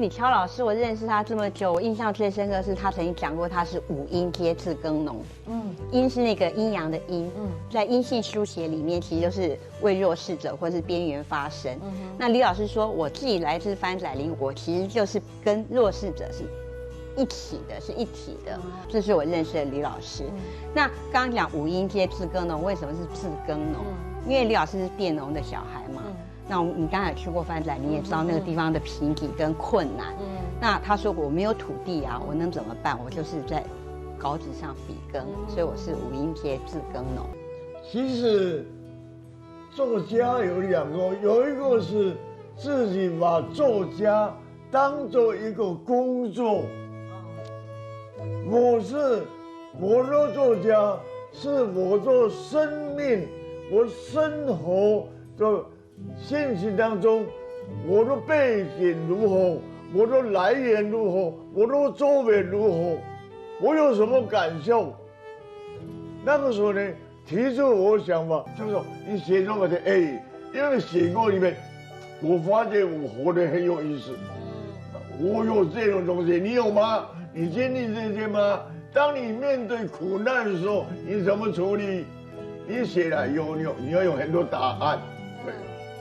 李超老师，我认识他这么久，我印象最深刻是他曾经讲过，他是五音阶自耕农。音是那个阴阳的阴。在音系书写里面，其实就是为弱势者或是边缘发声。那李老师说，我自己来自番仔林，我其实就是跟弱势者是一起的，是一体的。这是我认识的李老师。那刚刚讲五音阶自耕农，为什么是自耕农？因为李老师是佃农的小孩嘛。那你刚才也去过番仔，你也知道那个地方的贫瘠跟困难。那他说我没有土地啊，我能怎么办？我就是在稿纸上笔耕，所以我是五音阶自耕农。其实作家有两个，有一个是自己把作家当做一个工作。我的作家，是我的生命，我生活的现实当中，我的背景如何，我的来源如何，我的周围如何，我有什么感受？那个时候呢，提出我的想法，就是说你写这个的，因为写过里面，我发现我活得很有意思。我有这种东西，你有吗？你经历这些吗？当你面对苦难的时候，你怎么处理？你写了你要有很多答案。